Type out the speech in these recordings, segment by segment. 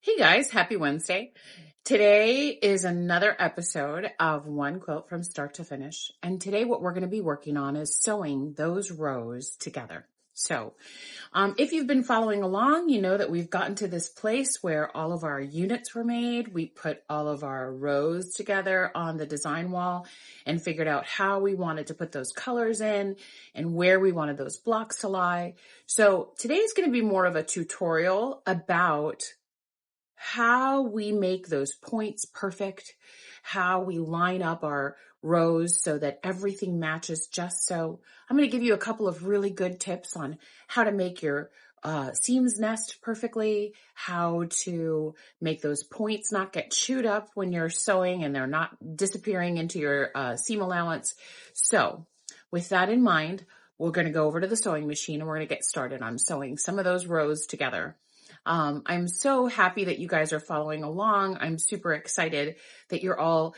Hey guys, happy Wednesday. Today is another episode of One Quilt from Start to Finish. And today what we're going to be working on is sewing those rows together. If you've been following along, you know that we've gotten to this place where all of our units were made. We put all of our rows together on the design wall and figured out how we wanted to put those colors in and where we wanted those blocks to lie. So today is going to be more of a tutorial about how we make those points perfect, how we line up our rows so that everything matches just so. I'm going to give you a couple of really good tips on how to make your seams nest perfectly, how to make those points not get chewed up when you're sewing and they're not disappearing into your seam allowance. So with that in mind, we're going to go over to the sewing machine and we're going to get started on sewing some of those rows together. I'm so happy that you guys are following along. I'm super excited that you're all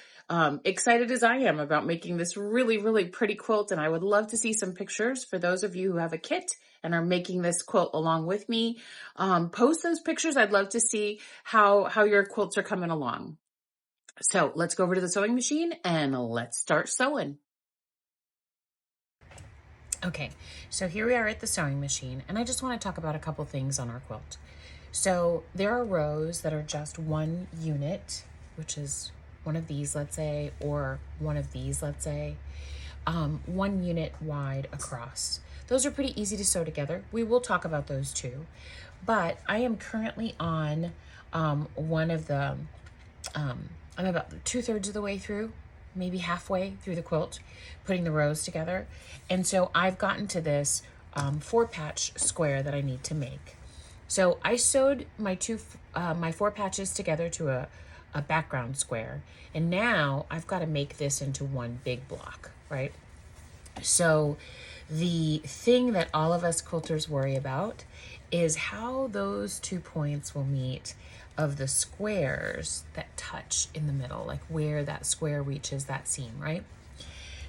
excited as I am about making this really, really pretty quilt. And I would love to see some pictures for those of you who have a kit and are making this quilt along with me. Post those pictures. I'd love to see how your quilts are coming along. So let's go over to the sewing machine and let's start sewing. Okay, so here we are at the sewing machine, and I just want to talk about a couple things on our quilt. So there are rows that are just one unit, which is one of these, let's say, or one of these, let's say, 1 unit wide across. Those are pretty easy to sew together. We will talk about those too. But I am currently on one of the, I'm about 2/3 of the way through, maybe halfway through the quilt, putting the rows together. And so I've gotten to this 4-patch square that I need to make. So I sewed my 4 patches together to a background square, and now I've got to make this into one big block, right? So the thing that all of us quilters worry about is how those 2 points will meet of the squares that touch in the middle, like where that square reaches that seam, right?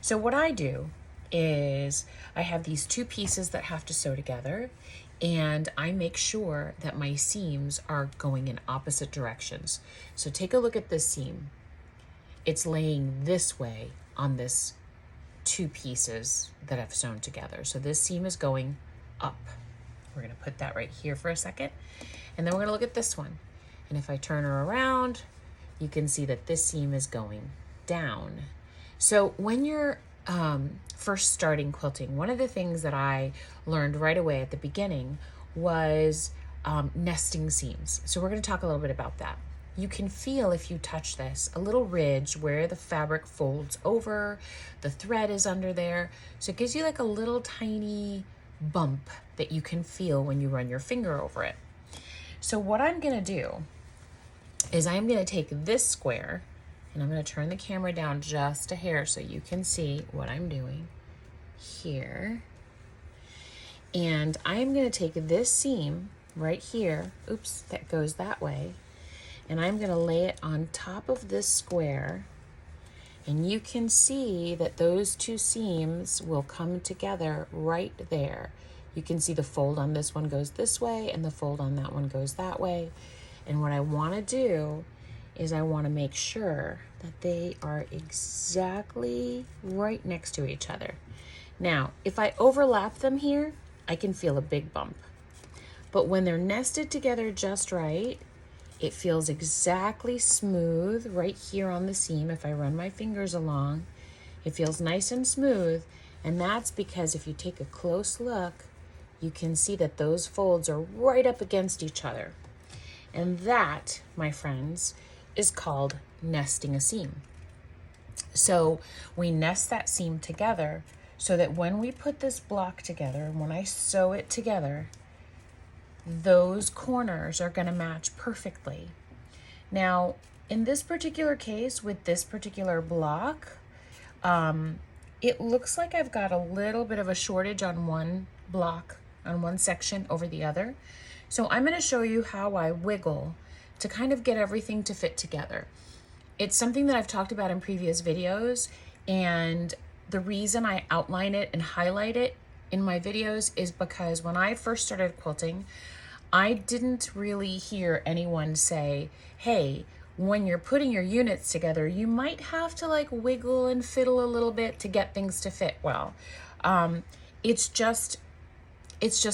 So what I do is I have these 2 pieces that have to sew together, and I make sure that my seams are going in opposite directions. So take a look at this seam. It's laying this way on this 2 pieces that I've sewn together. So this seam is going up. We're gonna put that right here for a second. And then we're gonna look at this one. And if I turn her around, you can see that this seam is going down. So when you're first starting quilting, one of the things that I learned right away at the beginning was nesting seams. So we're going to talk a little bit about that. You can feel, if you touch this, a little ridge where the fabric folds over, the thread is under there. So it gives you like a little tiny bump that you can feel when you run your finger over it. So what I'm going to do is I'm going to take this square, and I'm going to turn the camera down just a hair so you can see what I'm doing here. And I'm going to take this seam right here, oops, that goes that way, and I'm going to lay it on top of this square. And you can see that those 2 seams will come together right there. You can see the fold on this one goes this way and the fold on that one goes that way. And what I want to do is I want to make sure that they are exactly right next to each other. Now, if I overlap them here, I can feel a big bump. But when they're nested together just right, it feels exactly smooth right here on the seam. If I run my fingers along, it feels nice and smooth. And that's because if you take a close look, you can see that those folds are right up against each other. And that, my friends, is called nesting a seam. So we nest that seam together so that when we put this block together, and when I sew it together, those corners are going to match perfectly. Now, in this particular case, with this particular block, it looks like I've got a little bit of a shortage on one block, on one section over the other. So I'm going to show you how I wiggle to kind of get everything to fit together. It's something that I've talked about in previous videos, and the reason I outline it and highlight it in my videos is because when I first started quilting, I didn't really hear anyone say, hey, when you're putting your units together, you might have to like wiggle and fiddle a little bit to get things to fit well. It's just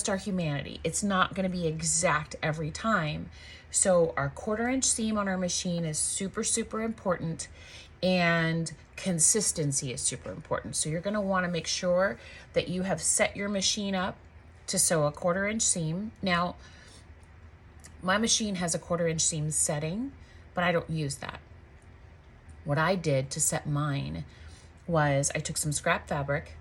our humanity. It's not going to be exact every time. So our 1/4 inch seam on our machine is super, super important, and consistency is super important. So you're going to want to make sure that you have set your machine up to sew a 1/4 inch seam. Now, my machine has a 1/4 inch seam setting, but I don't use that. What I did to set mine was I took some scrap fabric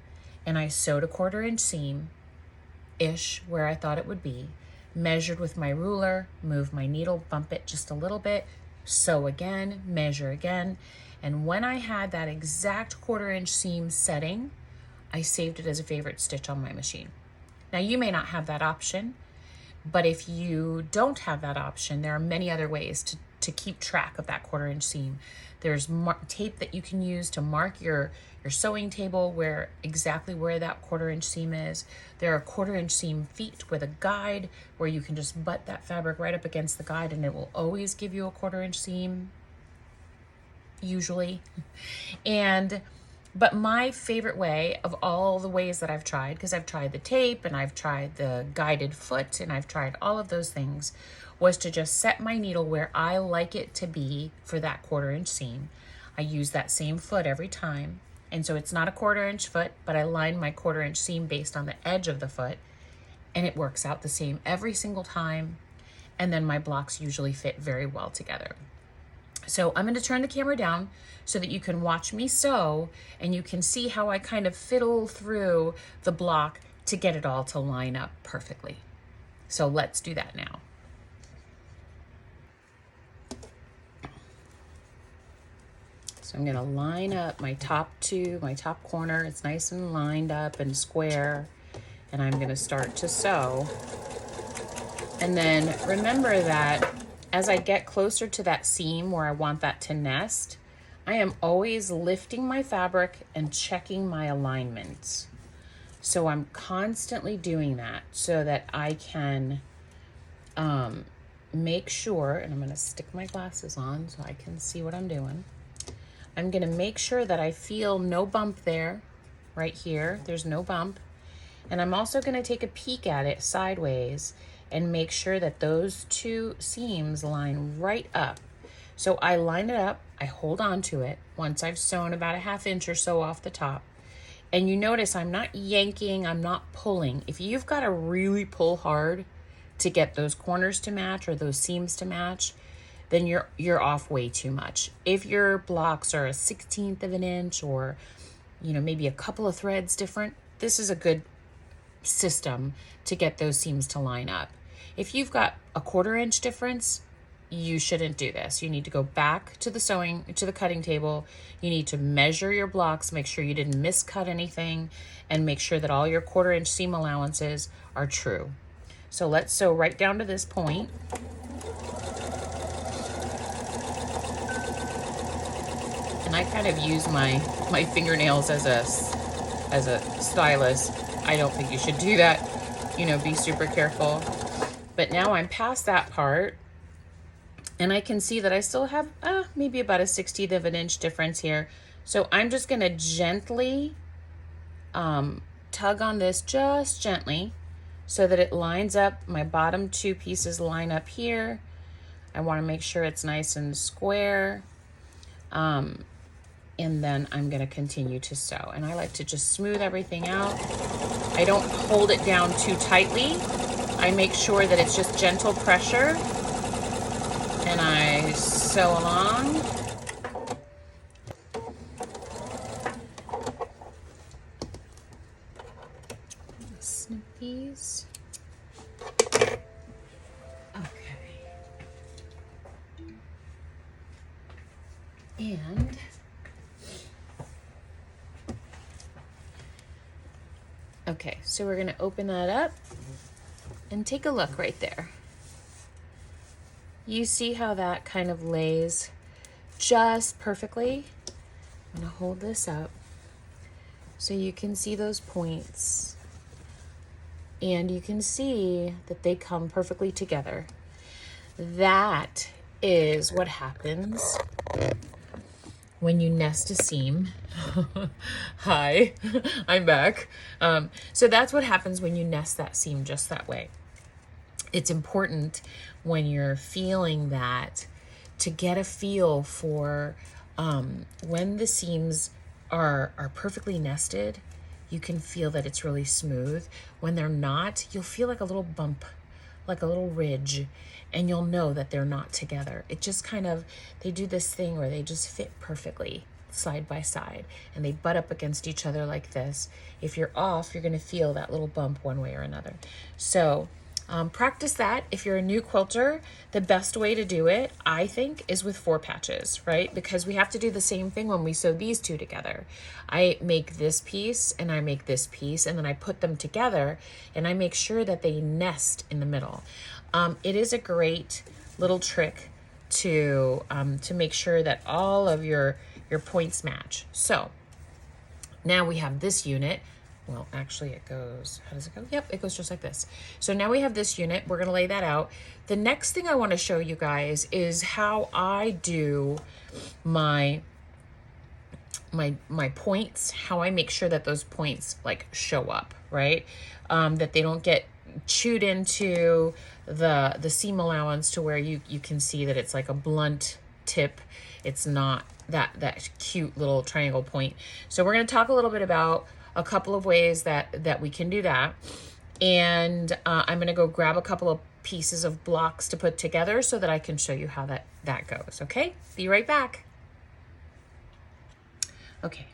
and I sewed a 1/4 inch seam-ish where I thought it would be, measured with my ruler, move my needle, bump it just a little bit, sew again, measure again. And when I had that exact 1/4 inch seam setting, I saved it as a favorite stitch on my machine. Now you may not have that option, but if you don't have that option, there are many other ways to keep track of that 1/4 inch seam. There's tape that you can use to mark your sewing table where exactly where that 1/4 inch seam is. There are 1/4 inch seam feet with a guide where you can just butt that fabric right up against the guide and it will always give you a 1/4 inch seam, usually. But my favorite way of all the ways that I've tried, because I've tried the tape and I've tried the guided foot and I've tried all of those things, was to just set my needle where I like it to be for that 1/4 inch seam. I use that same foot every time. And so it's not a 1/4 inch foot, but I line my 1/4 inch seam based on the edge of the foot, and it works out the same every single time. And then my blocks usually fit very well together. So I'm going to turn the camera down so that you can watch me sew and you can see how I kind of fiddle through the block to get it all to line up perfectly. So let's do that now. So I'm going to line up my top corner. It's nice and lined up and square. And I'm going to start to sew. And then remember that as I get closer to that seam where I want that to nest, I am always lifting my fabric and checking my alignments. So I'm constantly doing that so that I can make sure, and I'm going to stick my glasses on so I can see what I'm doing. I'm going to make sure that I feel no bump there, right here. There's no bump. And I'm also going to take a peek at it sideways and make sure that those two seams line right up. So I line it up, I hold on to it once I've sewn about a 1/2 inch or so off the top. And you notice I'm not yanking, I'm not pulling. If you've got to really pull hard to get those corners to match or those seams to match, then you're off way too much. If your blocks are a 1/16 of an inch or, you know, maybe a couple of threads different, this is a good system to get those seams to line up. If you've got a 1/4 inch difference, you shouldn't do this. You need to go back to the cutting table. You need to measure your blocks, make sure you didn't miscut anything, and make sure that all your 1/4 inch seam allowances are true. So let's sew right down to this point. And I kind of use my fingernails as a stylus. I don't think you should do that. You know, be super careful. But now I'm past that part, and I can see that I still have maybe about a 1/16 of an inch difference here. So I'm just gonna gently tug on this, just gently, so that it lines up. My bottom two pieces line up here. I wanna make sure it's nice and square. And then I'm gonna continue to sew. And I like to just smooth everything out. I don't hold it down too tightly. I make sure that it's just gentle pressure. And I sew along. Snip these. Okay. And okay, so we're gonna open that up and take a look right there. You see how that kind of lays just perfectly? I'm gonna hold this up so you can see those points. And you can see that they come perfectly together. That is what happens when you nest a seam. Hi, I'm back. So that's what happens when you nest that seam just that way. It's important when you're feeling that to get a feel for when the seams are perfectly nested. You can feel that it's really smooth. When they're not, you'll feel like a little bump, like a little ridge, and you'll know that they're not together. It just kind of, they do this thing where they just fit perfectly side by side and they butt up against each other like this. If you're off, you're going to feel that little bump one way or another. So practice that. If you're a new quilter, the best way to do it, I think, is with 4 patches, right? Because we have to do the same thing when we sew these two together. I make this piece and I make this piece, and then I put them together and I make sure that they nest in the middle. It is a great little trick to make sure that all of your points match. So now we have this unit. Well, actually it goes, how does it go? Yep, it goes just like this. So now we have this unit. We're going to lay that out. The next thing I want to show you guys is how I do my points, how I make sure that those points like show up, right? That they don't get chewed into the seam allowance to where you can see that it's like a blunt tip. It's not that cute little triangle point. So we're going to talk a little bit about a couple of ways that we can do that. And I'm going to go grab a couple of pieces of blocks to put together so that I can show you how that goes. Okay, be right back. Okay,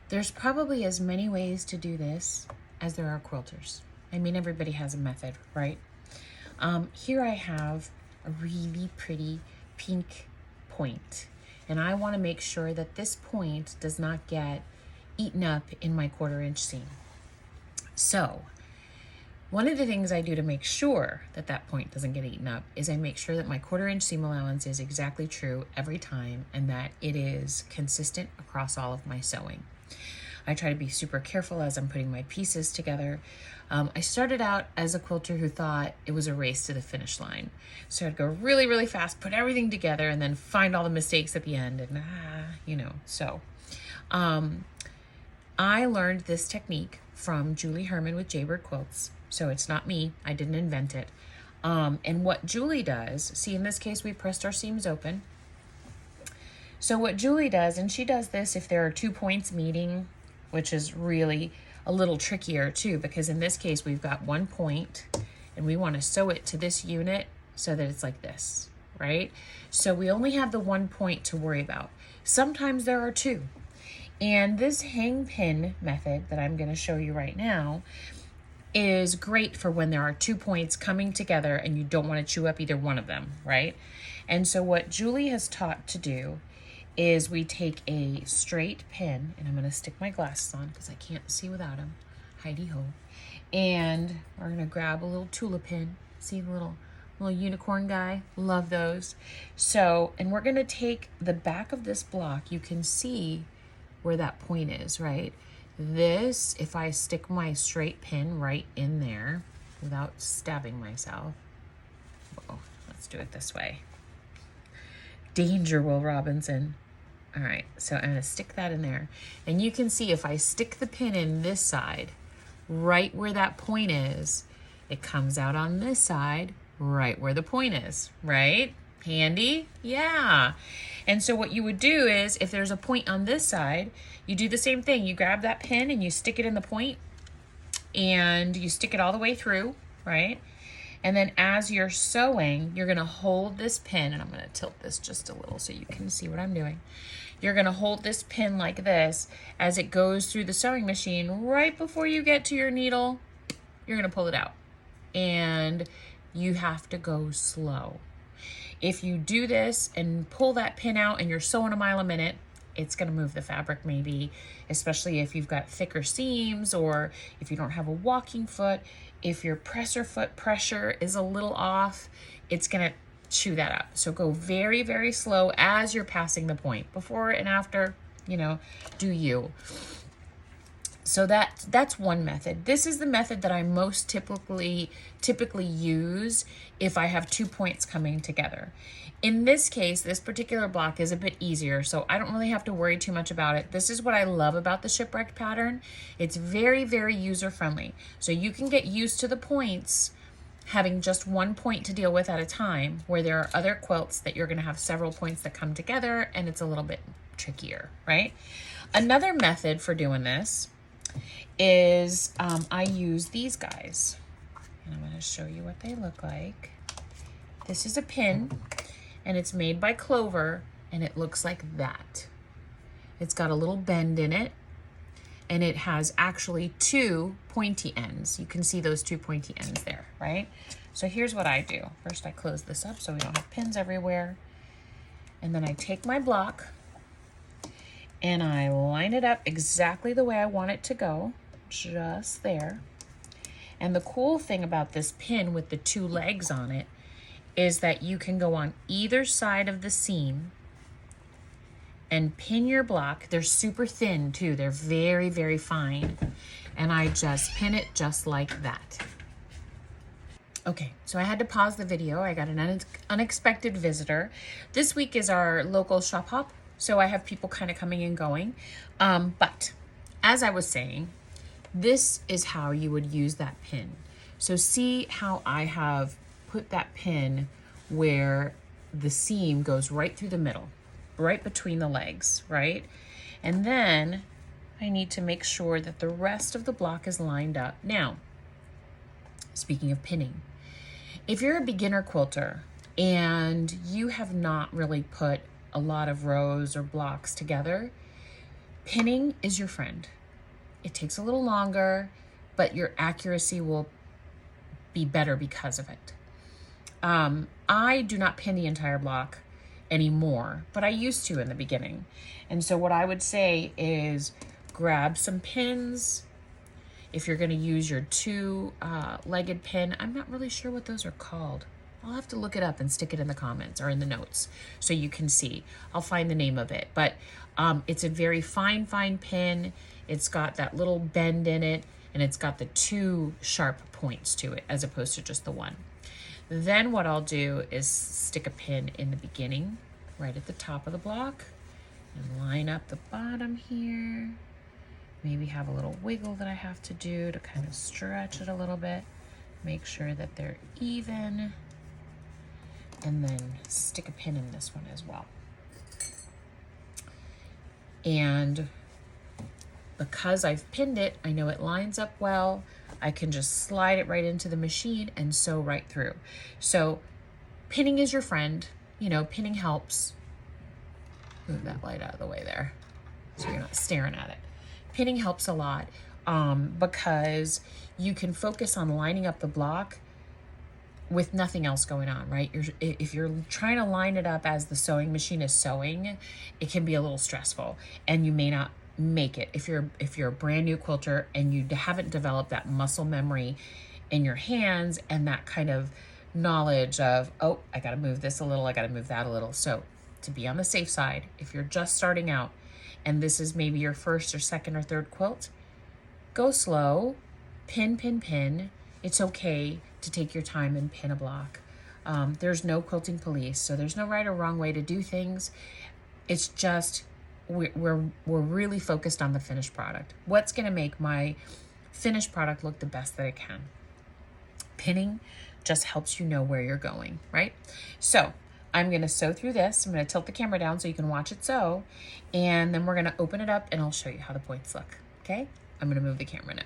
there's probably as many ways to do this as there are quilters. I mean, everybody has a method, right? Here I have a really pretty pink point, and I want to make sure that this point does not get eaten up in my 1/4 inch seam. So one of the things I do to make sure that that point doesn't get eaten up is I make sure that my 1/4 inch seam allowance is exactly true every time and that it is consistent across all of my sewing. I try to be super careful as I'm putting my pieces together. I started out as a quilter who thought it was a race to the finish line. So I'd go really, really fast, put everything together, and then find all the mistakes at the end, and So I learned this technique from Julie Herman with Jaybird Quilts. So it's not me, I didn't invent it. And what Julie does, see, in this case, we pressed our seams open. So what Julie does, and she does this if there are 2 points meeting, which is really a little trickier too, because in this case, we've got 1 point and we want to sew it to this unit so that it's like this, right? So we only have the 1 point to worry about. Sometimes there are 2. And this hang pin method that I'm going to show you right now is great for when there are 2 points coming together and you don't want to chew up either one of them, right? And so what Julie has taught to do is we take a straight pin, and I'm going to stick my glasses on because I can't see without them. Heidi-ho. And we're going to grab a little Tula pin. See the little unicorn guy? Love those. So, and we're going to take the back of this block. You can see where that point is, right? This, if I stick my straight pin right in there without stabbing myself. Whoa, let's do it this way. Danger, Will Robinson. All right, so I'm going to stick that in there. And you can see if I stick the pin in this side, right where that point is, it comes out on this side, right where the point is, right? Handy? Yeah. And so what you would do is, if there's a point on this side, you do the same thing. You grab that pin and you stick it in the point, and you stick it all the way through, right? And then as you're sewing, you're going to hold this pin, and I'm going to tilt this just a little so you can see what I'm doing. You're going to hold this pin like this as it goes through the sewing machine. Right before you get to your needle, you're going to pull it out. And you have to go slow. If you do this and pull that pin out and you're sewing a mile a minute, it's going to move the fabric maybe, especially if you've got thicker seams or if you don't have a walking foot. If your presser foot pressure is a little off, it's going to chew that up. So go very, very slow as you're passing the point. Before and after, do you. So that's one method. This is the method that I most typically use if I have 2 points coming together. In this case, this particular block is a bit easier, so I don't really have to worry too much about it. This is what I love about the shipwreck pattern. It's very, very user-friendly. So you can get used to the points having just 1 point to deal with at a time, where there are other quilts that you're gonna have several points that come together and it's a little bit trickier, right? Another method for doing this is I use these guys, and I'm going to show you what they look like. This is a pin, and it's made by Clover, and it looks like that. It's got a little bend in it, and it has actually 2 pointy ends. You can see those 2 pointy ends there, right? So here's what I do. First, I close this up so we don't have pins everywhere, and then I take my block and I line it up exactly the way I want it to go, just there. And the cool thing about this pin with the 2 legs on it is that you can go on either side of the seam and pin your block. They're super thin too. They're very, very fine. And I just pin it just like that. Okay, so I had to pause the video. I got an unexpected visitor. This week is our local shop hop, so I have people kind of coming and going. But as I was saying, this is how you would use that pin. So see how I have put that pin where the seam goes right through the middle, right between the legs, right? And then I need to make sure that the rest of the block is lined up. Now, speaking of pinning, if you're a beginner quilter and you have not really put a lot of rows or blocks together, pinning is your friend. It takes a little longer, but your accuracy will be better because of it. I do not pin the entire block anymore, but I used to in the beginning. And so what I would say is grab some pins. If you're going to use your 2-legged pin, I'm not really sure what those are called. I'll have to look it up and stick it in the comments or in the notes so you can see. I'll find the name of it. But it's a very fine pin. It's got that little bend in it, and it's got the 2 sharp points to it as opposed to just the 1. Then what I'll do is stick a pin in the beginning, right at the top of the block, and line up the bottom here. Maybe have a little wiggle that I have to do to kind of stretch it a little bit. Make sure that they're even. And then stick a pin in this one as well. And because I've pinned it, I know it lines up well. I can just slide it right into the machine and sew right through. So pinning is your friend. You know, pinning helps. Move that light out of the way there so you're not staring at it. Pinning helps a lot because you can focus on lining up the block with nothing else going on, right? If you're trying to line it up as the sewing machine is sewing, it can be a little stressful and you may not make it. If you're a brand new quilter and you haven't developed that muscle memory in your hands and that kind of knowledge of, oh, I got to move this a little, I got to move that a little. So to be on the safe side, if you're just starting out and this is maybe your first or second or third quilt, go slow, pin. It's okay to take your time and pin a block. There's no quilting police, so there's no right or wrong way to do things. It's just we're really focused on the finished product. What's going to make my finished product look the best that it can? Pinning just helps you know where you're going, right? So I'm going to sew through this. I'm going to tilt the camera down so you can watch it sew, and then we're going to open it up and I'll show you how the points look. Okay? I'm going to move the camera now.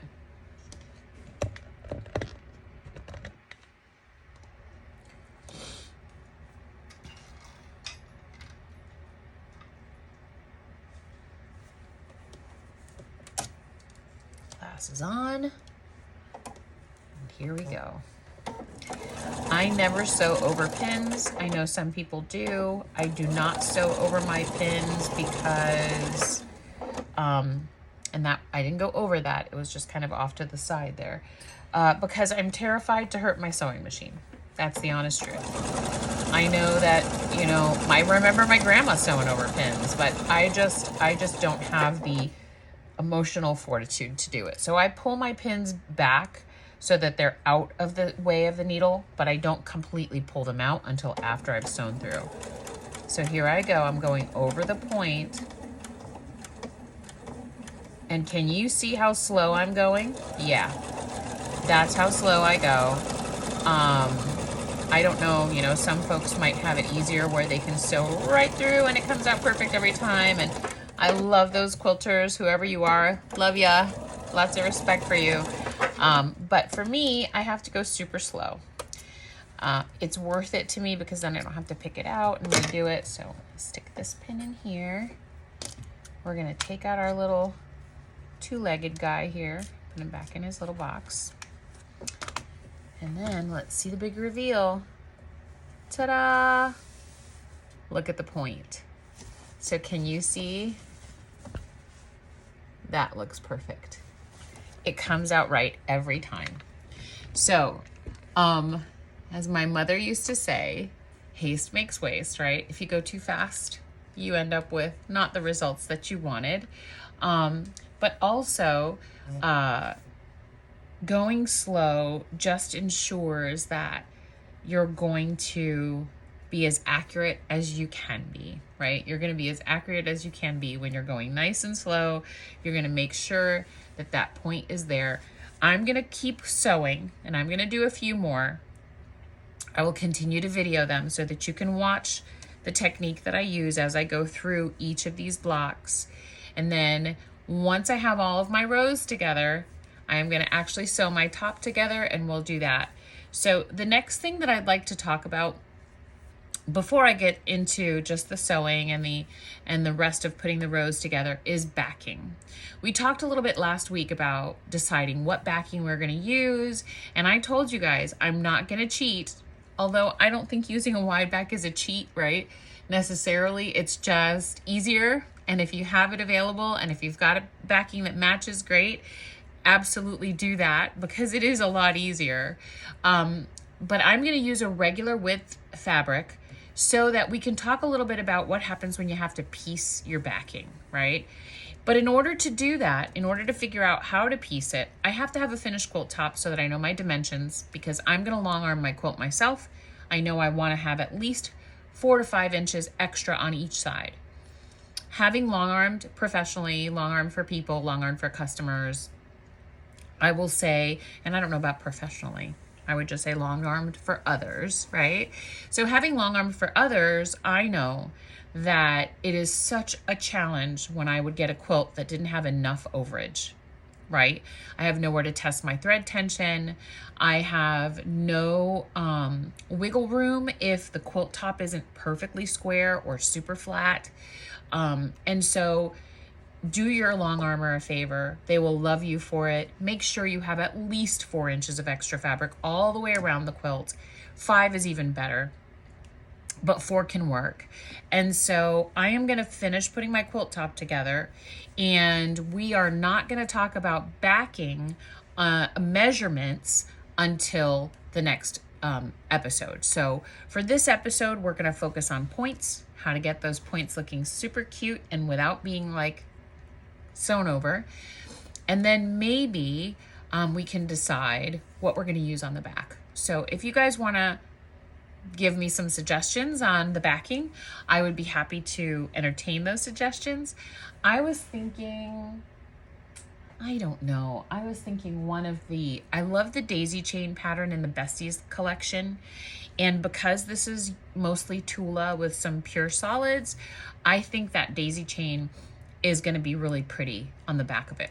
Glasses on, and here we go. I never sew over pins. I know some people do. I do not sew over my pins because, and that I didn't go over that. It was just kind of off to the side there, because I'm terrified to hurt my sewing machine. That's the honest truth. I know that, you know, I remember my grandma sewing over pins, but I just don't have the emotional fortitude to do it. So I pull my pins back so that they're out of the way of the needle, but I don't completely pull them out until after I've sewn through. So here I go, I'm going over the point. And can you see how slow I'm going? Yeah, that's how slow I go. I don't know, you know, some folks might have it easier where they can sew right through and it comes out perfect every time. And I love those quilters, whoever you are, love ya. Lots of respect for you. But for me, I have to go super slow. It's worth it to me because then I don't have to pick it out and redo it. So stick this pin in here. We're gonna take out our little two-legged guy here, put him back in his little box. And then let's see the big reveal. Ta-da! Look at the point. So can you see? That looks perfect. It comes out right every time. So, as my mother used to say, haste makes waste, right? If you go too fast, you end up with not the results that you wanted. But also, going slow just ensures that you're going to be as accurate as you can be, right? You're going to be as accurate as you can be when you're going nice and slow. You're going to make sure that that point is there. I'm going to keep sewing and I'm going to do a few more. I will continue to video them so that you can watch the technique that I use as I go through each of these blocks. And then once I have all of my rows together, I am going to actually sew my top together and we'll do that. So the next thing that I'd like to talk about before I get into just the sewing and the rest of putting the rows together is backing. We talked a little bit last week about deciding what backing we're going to use, and I told you guys I'm not going to cheat, although I don't think using a wide back is a cheat, right? Necessarily, it's just easier, and if you have it available and if you've got a backing that matches, great. Absolutely do that because it is a lot easier. But I'm going to use a regular width fabric so that we can talk a little bit about what happens when you have to piece your backing, right? But in order to do that, in order to figure out how to piece it, I have to have a finished quilt top so that I know my dimensions because I'm going to long arm my quilt myself. I know I want to have at least 4 to 5 inches extra on each side. Having long armed professionally, long armed for people, long armed for customers, I will say, and I don't know about professionally, I would just say long-armed for others, right? So having long-armed for others, I know that it is such a challenge when I would get a quilt that didn't have enough overage, right? I have nowhere to test my thread tension. I have no wiggle room if the quilt top isn't perfectly square or super flat. And so do your long armor a favor. They will love you for it. Make sure you have at least 4 inches of extra fabric all the way around the quilt. 5 is even better, but 4 can work. And so I am going to finish putting my quilt top together, and we are not going to talk about backing measurements until the next episode. So for this episode, we're going to focus on points, how to get those points looking super cute and without being like sewn over. And then maybe we can decide what we're going to use on the back. So if you guys want to give me some suggestions on the backing, I would be happy to entertain those suggestions. I was thinking, I don't know. I was thinking I love the daisy chain pattern in the Besties collection. And because this is mostly Tula with some pure solids, I think that daisy chain is going to be really pretty on the back of it.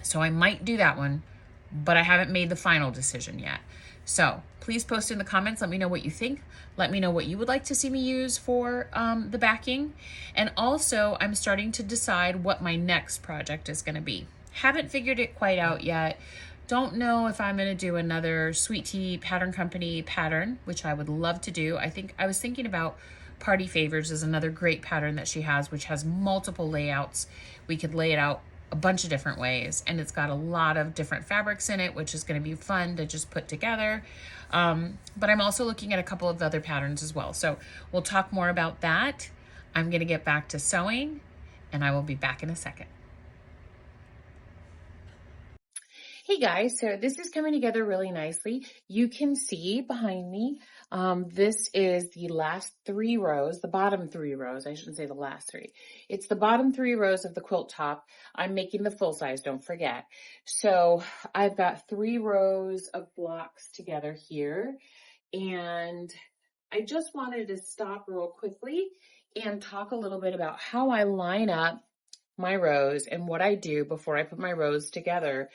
So I might do that one, but I haven't made the final decision yet. So please post in the comments. Let me know what you think. Let me know what you would like to see me use for the backing. And also, I'm starting to decide what my next project is going to be. Haven't figured it quite out yet. Don't know if I'm going to do another Sweet Tea Pattern Company pattern, which I would love to do. I was thinking about Party Favors is another great pattern that she has, which has multiple layouts. We could lay it out a bunch of different ways, and it's got a lot of different fabrics in it, which is going to be fun to just put together. But I'm also looking at a couple of other patterns as well. So we'll talk more about that. I'm going to get back to sewing, and I will be back in a second. Hey guys, so this is coming together really nicely. You can see behind me, this is the last 3 rows, the bottom 3 rows. I shouldn't say the last 3. It's the bottom 3 rows of the quilt top. I'm making the full size, don't forget. So I've got 3 rows of blocks together here, and I just wanted to stop real quickly and talk a little bit about how I line up my rows and what I do before I put my rows together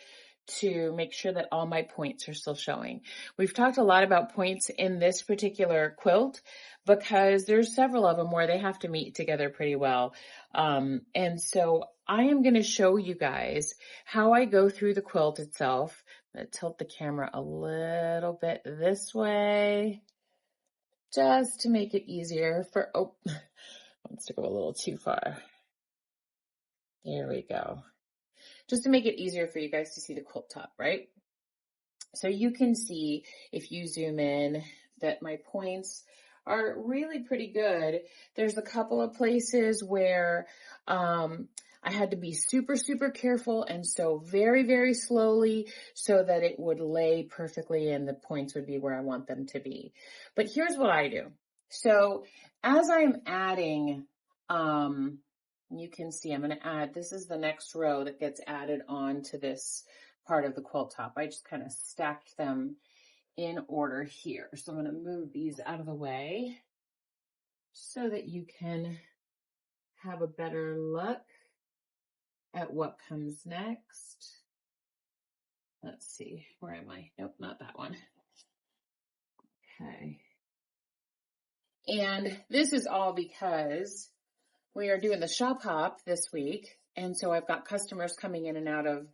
to make sure that all my points are still showing. We've talked a lot about points in this particular quilt because there's several of them where they have to meet together pretty well. And so I am going to show you guys how I go through the quilt itself. I'm going to tilt the camera a little bit this way just to make it easier for, wants to go a little too far. There we go. Just to make it easier for you guys to see the quilt top, right? So you can see if you zoom in that my points are really pretty good. There's a couple of places where I had to be super, super careful and sew very, very slowly so that it would lay perfectly and the points would be where I want them to be. But here's what I do. So as I'm adding, you can see I'm going to add, this is the next row that gets added on to this part of the quilt top. I just kind of stacked them in order here. So I'm going to move these out of the way so that you can have a better look at what comes next. Let's see, where am I? Nope, not that one. Okay. And this is all because we are doing the shop hop this week. And so I've got customers coming in and out of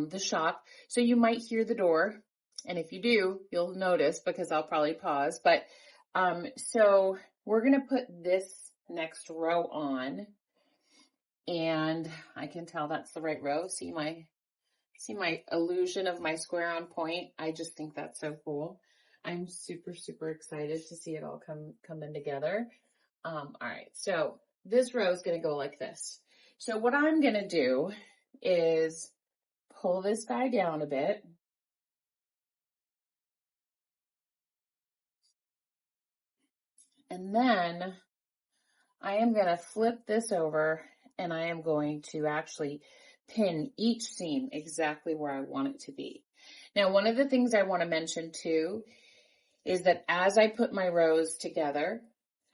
the shop. So you might hear the door. And if you do, you'll notice because I'll probably pause. But so we're going to put this next row on. And I can tell that's the right row. See my illusion of my square on point? I just think that's so cool. I'm super, super excited to see it all come in together. All right, so this row is going to go like this. So what I'm going to do is pull this guy down a bit. And then I am going to flip this over and I am going to actually pin each seam exactly where I want it to be. Now, one of the things I want to mention too is that as I put my rows together,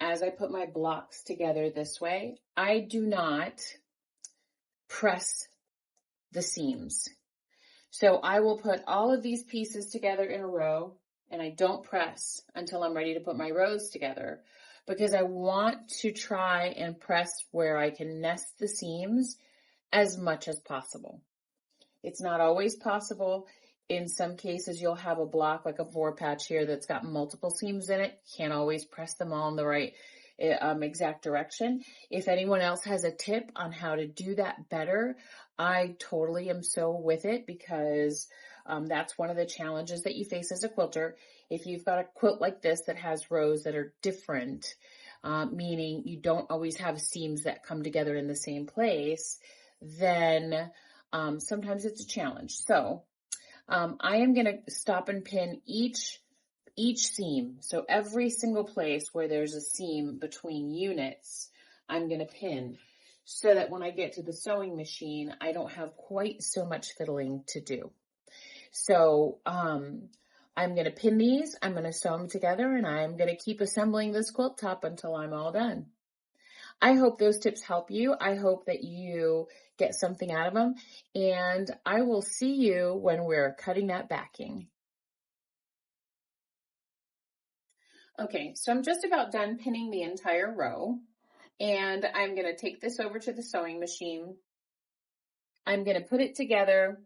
as I put my blocks together this way, I do not press the seams. So I will put all of these pieces together in a row and I don't press until I'm ready to put my rows together because I want to try and press where I can nest the seams as much as possible. It's not always possible. In some cases, you'll have a block like a 4-patch here that's got multiple seams in it. Can't always press them all in the right exact direction. If anyone else has a tip on how to do that better, I totally am so with it because that's one of the challenges that you face as a quilter. If you've got a quilt like this that has rows that are different, meaning you don't always have seams that come together in the same place, then sometimes it's a challenge. So I am going to stop and pin each seam. So every single place where there's a seam between units, I'm going to pin so that when I get to the sewing machine, I don't have quite so much fiddling to do. So I'm going to pin these, I'm going to sew them together, and I'm going to keep assembling this quilt top until I'm all done. I hope those tips help you. I hope that you get something out of them, and I will see you when we're cutting that backing. Okay, so I'm just about done pinning the entire row, and I'm going to take this over to the sewing machine. I'm going to put it together.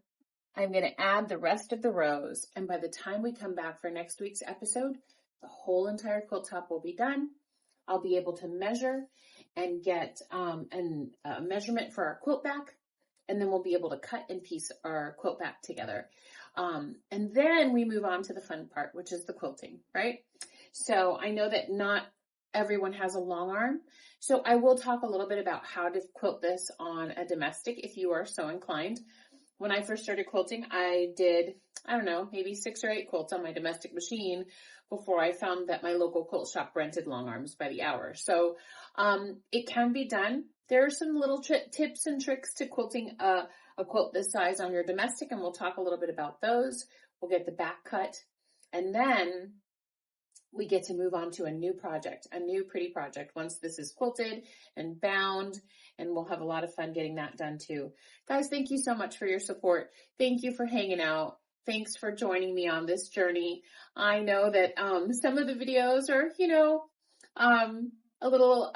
I'm going to add the rest of the rows, and by the time we come back for next week's episode, the whole entire quilt top will be done. I'll be able to measure and get a measurement for our quilt back, and then we'll be able to cut and piece our quilt back together. And then we move on to the fun part, which is the quilting, right? So I know that not everyone has a long arm, so I will talk a little bit about how to quilt this on a domestic if you are so inclined. when I first started quilting, I did, I don't know, maybe 6 or 8 quilts on my domestic machine before I found that my local quilt shop rented long arms by the hour. So it can be done. There are some little tips and tricks to quilting a quilt this size on your domestic, and we'll talk a little bit about those. We'll get the back cut, and then we get to move on to a new project, a new pretty project once this is quilted and bound, and we'll have a lot of fun getting that done too. Guys, thank you so much for your support. Thank you for hanging out. Thanks for joining me on this journey. I know that some of the videos are, you know, a little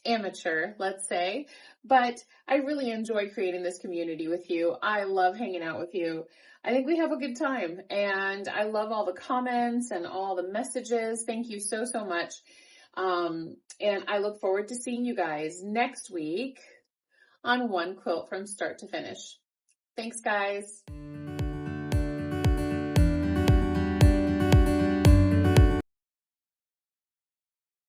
amateur, let's say, but I really enjoy creating this community with you. I love hanging out with you. I think we have a good time, and I love all the comments and all the messages. Thank you so, so much. And I look forward to seeing you guys next week on One Quilt from Start to Finish. Thanks, guys.